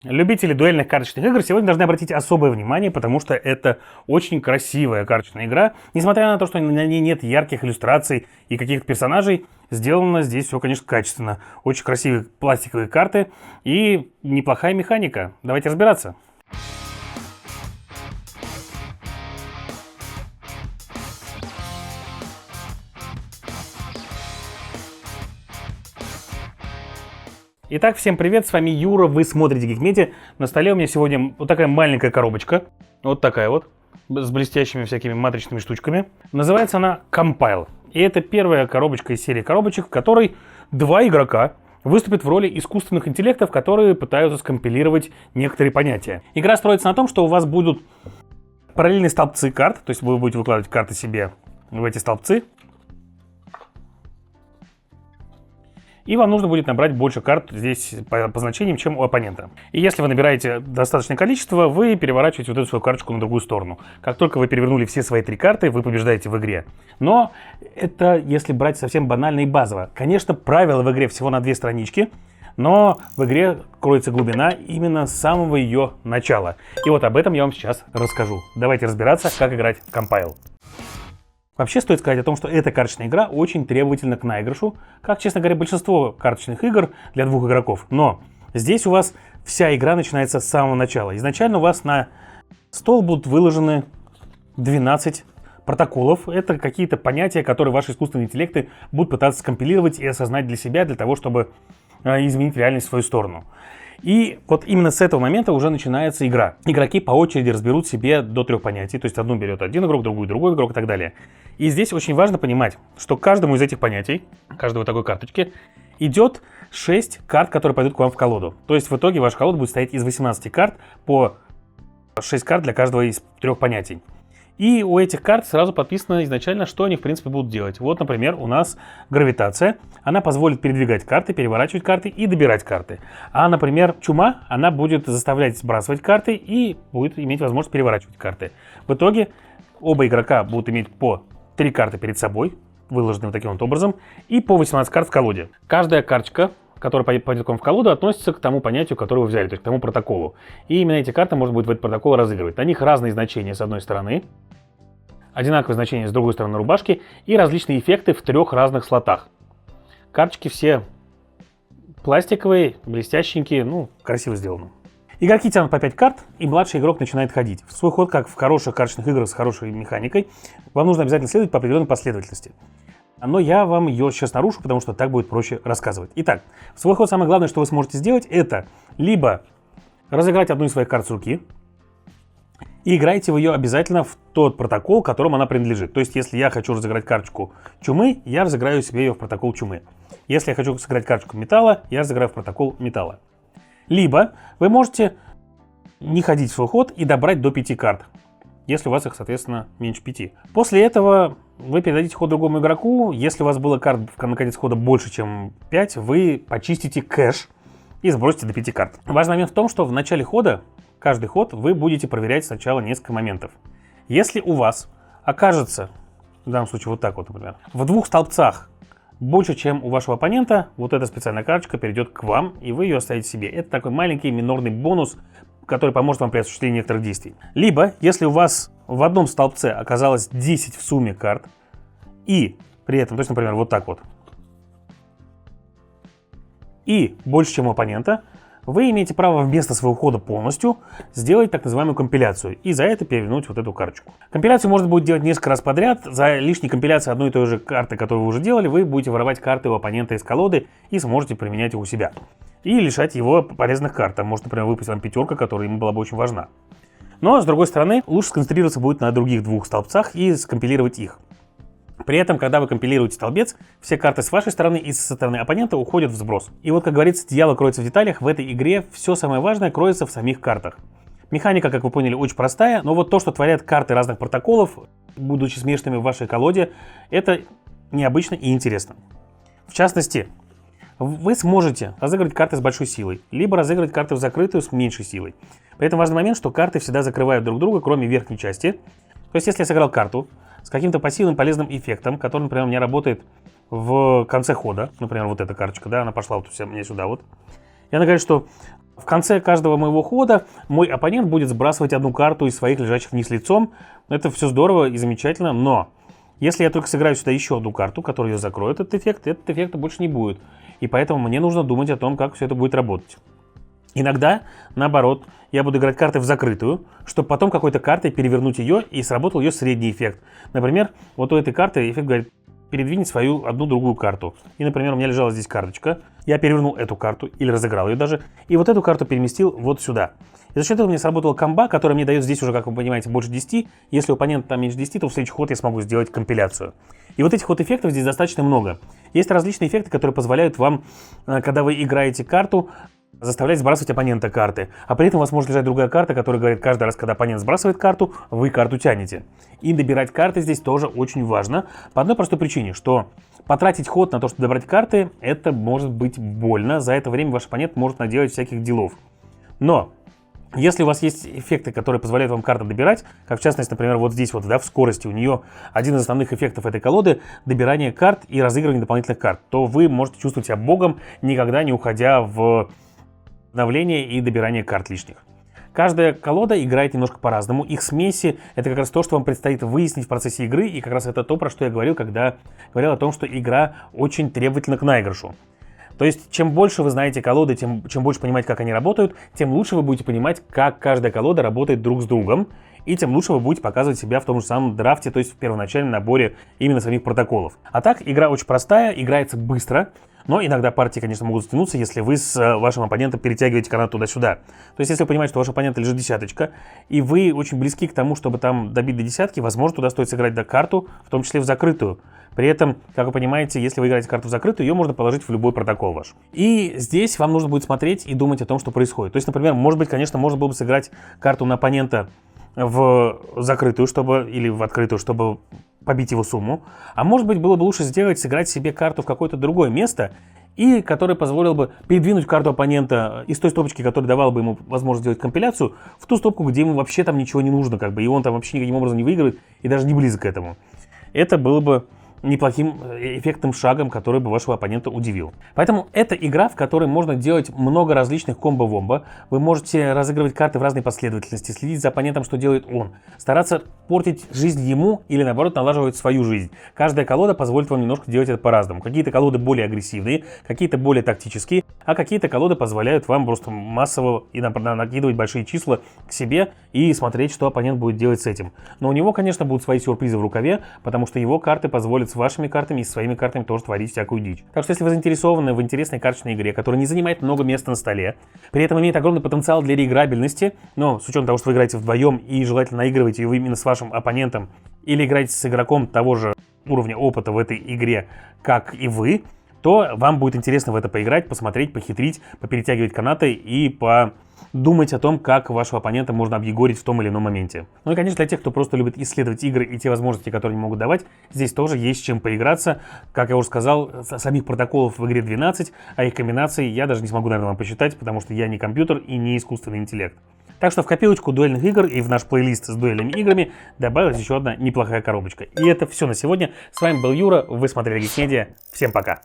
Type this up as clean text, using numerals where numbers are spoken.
Любители дуэльных карточных игр сегодня должны обратить особое внимание, потому что это очень красивая карточная игра. Несмотря на то, что на ней нет ярких иллюстраций и каких-то персонажей, сделано здесь все, конечно, качественно. Очень красивые пластиковые карты и неплохая механика. Давайте разбираться. Итак, всем привет, с вами Юра, вы смотрите Geekmedia. На столе у меня сегодня вот такая маленькая коробочка, вот такая вот, с блестящими всякими матричными штучками. Называется она Compile. И это первая коробочка из серии коробочек, в которой два игрока выступят в роли искусственных интеллектов, которые пытаются скомпилировать некоторые понятия. Игра строится на том, что у вас будут параллельные столбцы карт, то есть вы будете выкладывать карты себе в эти столбцы. И вам нужно будет набрать больше карт здесь по значениям, чем у оппонента. И если вы набираете достаточное количество, вы переворачиваете вот эту свою карточку на другую сторону. Как только вы перевернули все свои три карты, вы побеждаете в игре. Но это если брать совсем банально и базово. Конечно, правила в игре всего на 2 странички, но в игре кроется глубина именно с самого ее начала. И вот об этом я вам сейчас расскажу. Давайте разбираться, как играть в Compile. Вообще стоит сказать о том, что эта карточная игра очень требовательна к наигрышу, как, честно говоря, большинство карточных игр для 2 игроков. Но здесь у вас вся игра начинается с самого начала. Изначально у вас на стол будут выложены 12 протоколов. Это какие-то понятия, которые ваши искусственные интеллекты будут пытаться скомпилировать и осознать для себя, для того, чтобы изменить реальность в свою сторону. И вот именно с этого момента уже начинается игра. Игроки по очереди разберут себе до 3 понятий, то есть одну берет один игрок, другую другой игрок и так далее. И здесь очень важно понимать, что каждому из этих понятий, каждой вот такой карточки, идет 6 карт, которые пойдут к вам в колоду. То есть в итоге ваша колода будет состоять из 18 карт, по 6 карт для каждого из 3 понятий. И у этих карт сразу подписано изначально, что они в принципе будут делать. Вот, например, у нас гравитация. Она позволит передвигать карты, переворачивать карты и добирать карты. А, например, чума, она будет заставлять сбрасывать карты и будет иметь возможность переворачивать карты. В итоге оба игрока будут иметь по 3 карты перед собой, выложенные вот таким вот образом, и по 18 карт в колоде. Каждая карточка, которая пойдет к вам в колоду, относится к тому понятию, которое вы взяли, то есть к тому протоколу. И именно эти карты можно будет в этот протокол разыгрывать. На них разные значения с одной стороны, одинаковые значения с другой стороны рубашки и различные эффекты в 3 разных слотах. Карточки все пластиковые, блестященькие, ну, красиво сделаны. Игроки тянут по 5 карт, и младший игрок начинает ходить. В свой ход, как в хороших карточных играх с хорошей механикой, вам нужно обязательно следовать по определенной последовательности. Но я вам ее сейчас нарушу, потому что так будет проще рассказывать. Итак, в свой ход самое главное, что вы сможете сделать, это либо разыграть одну из своих карт с руки, и играйте вы ее обязательно в тот протокол, которому она принадлежит. То есть, если я хочу разыграть карточку чумы, я разыграю себе ее в протокол чумы. Если я хочу сыграть карточку металла, я разыграю в протокол металла. Либо вы можете не ходить в свой ход и добрать до 5 карт, если у вас их, соответственно, меньше 5. После этого вы передадите ход другому игроку. Если у вас было карт на конец хода больше, чем 5, вы почистите кэш и сбросите до 5 карт. Важный момент в том, что в начале хода, каждый ход, вы будете проверять сначала несколько моментов. Если у вас окажется, в данном случае вот так вот, например, в 2 столбцах больше, чем у вашего оппонента, вот эта специальная карточка перейдет к вам, и вы ее оставите себе. Это такой маленький минорный бонус, который поможет вам при осуществлении некоторых действий. Либо, если у вас в одном столбце оказалось 10 в сумме карт, и при этом, то есть, например, вот так вот, и больше, чем у оппонента, вы имеете право вместо своего хода полностью сделать так называемую компиляцию и за это перевернуть вот эту карточку. Компиляцию можно будет делать несколько раз подряд. За лишней компиляцией одной и той же карты, которую вы уже делали, вы будете воровать карты у оппонента из колоды и сможете применять их у себя. И лишать его полезных карт. Там может, например, выпасть вам 5, которая ему была бы очень важна. Но, с другой стороны, лучше сконцентрироваться будет на других 2 столбцах и скомпилировать их. При этом, когда вы компилируете столбец, все карты с вашей стороны и со стороны оппонента уходят в сброс. И вот, как говорится, дьявол кроется в деталях. В этой игре все самое важное кроется в самих картах. Механика, как вы поняли, очень простая, но вот то, что творят карты разных протоколов, будучи смешанными в вашей колоде, это необычно и интересно. В частности, вы сможете разыгрывать карты с большой силой, либо разыгрывать карты в закрытую с меньшей силой. При этом важный момент, что карты всегда закрывают друг друга, кроме верхней части. То есть, если я сыграл карту с каким-то пассивным полезным эффектом, который, например, у меня работает в конце хода, например, вот эта карточка, да, она пошла вот у меня сюда вот. И она говорит, что В конце каждого моего хода мой оппонент будет сбрасывать одну карту из своих лежащих вниз лицом. Это все здорово и замечательно, но если я только сыграю сюда еще одну карту, которая ее закроет, этот эффекта больше не будет. И поэтому мне нужно думать о том, как все это будет работать. Иногда, наоборот, я буду играть карты в закрытую, чтобы потом какой-то картой перевернуть ее и сработал ее средний эффект. Например, вот у этой карты эффект говорит: передвинь свою одну другую карту. И, например, у меня лежала здесь карточка, я перевернул эту карту, или разыграл ее даже, и вот эту карту переместил вот сюда. И за счет этого мне сработала комба, которая мне дает здесь уже, как вы понимаете, больше 10. Если у оппонента там меньше 10, то в следующий ход я смогу сделать компиляцию. И вот этих вот эффектов здесь достаточно много. Есть различные эффекты, которые позволяют вам, когда вы играете карту, заставлять сбрасывать оппонента карты. А при этом у вас может лежать другая карта, которая говорит: каждый раз, когда оппонент сбрасывает карту, вы карту тянете. И добирать карты здесь тоже очень важно. По одной простой причине, что потратить ход на то, чтобы добрать карты, это может быть больно. За это время ваш оппонент может наделать всяких делов. Но если у вас есть эффекты, которые позволяют вам карты добирать, как в частности, например, вот здесь вот, да, в скорости у нее один из основных эффектов этой колоды — добирание карт и разыгрывание дополнительных карт, то вы можете чувствовать себя богом, никогда не уходя в обновление и добирание карт лишних. Каждая колода играет немножко по-разному. Их смеси — это как раз то, что вам предстоит выяснить в процессе игры, и как раз это то, про что я говорил, когда говорил о том, что игра очень требовательна к наигрышу. То есть, чем больше вы знаете колоды, чем больше понимаете, как они работают, тем лучше вы будете понимать, как каждая колода работает друг с другом, и тем лучше вы будете показывать себя в том же самом драфте, то есть в первоначальном наборе именно самих протоколов. А так, игра очень простая, играется быстро, но иногда партии, конечно, могут затянуться, если вы с вашим оппонентом перетягиваете канат туда-сюда. То есть, если вы понимаете, что у вашего оппонента лежит десяточка, и вы очень близки к тому, чтобы там добить до десятки, возможно, туда стоит сыграть карту, в том числе в закрытую. При этом, как вы понимаете, если вы играете карту в закрытую, ее можно положить в любой протокол ваш. И здесь вам нужно будет смотреть и думать о том, что происходит. То есть, например, может быть, конечно, можно было бы сыграть карту на оппонента в закрытую, или в открытую, чтобы побить его сумму. А может быть, было бы лучше сыграть себе карту в какое-то другое место, и который позволил бы передвинуть карту оппонента из той стопочки, которая давала бы ему возможность сделать компиляцию, в ту стопку, где ему вообще там ничего не нужно, и он там вообще никаким образом не выигрывает и даже не близок к этому. Это было бы неплохим эффектным шагом, который бы вашего оппонента удивил. Поэтому это игра, в которой можно делать много различных комбо-вомбо. Вы можете разыгрывать карты в разной последовательности, следить за оппонентом, что делает он, стараться портить жизнь ему или, наоборот, налаживать свою жизнь. Каждая колода позволит вам немножко делать это по-разному. Какие-то колоды более агрессивные, какие-то более тактические, а какие-то колоды позволяют вам просто массово и накидывать большие числа к себе и смотреть, что оппонент будет делать с этим. Но у него, конечно, будут свои сюрпризы в рукаве, потому что его карты позволят с вашими картами и с своими картами тоже творить всякую дичь. Так что если вы заинтересованы в интересной карточной игре, которая не занимает много места на столе, при этом имеет огромный потенциал для реиграбельности, но с учетом того, что вы играете вдвоем и желательно наигрываете ее именно с вашим оппонентом или играете с игроком того же уровня опыта в этой игре, как и вы, то вам будет интересно в это поиграть, посмотреть, похитрить, поперетягивать канаты и подумать о том, как вашего оппонента можно объегорить в том или ином моменте. Ну и, конечно, для тех, кто просто любит исследовать игры и те возможности, которые они могут давать, здесь тоже есть с чем поиграться. Как я уже сказал, самих протоколов в игре 12, а их комбинаций я даже не смогу, наверное, вам посчитать, потому что я не компьютер и не искусственный интеллект. Так что в копилочку дуэльных игр и в наш плейлист с дуэльными играми добавилась еще одна неплохая коробочка. И это все на сегодня. С вами был Юра, вы смотрели Geekmedia. Всем пока!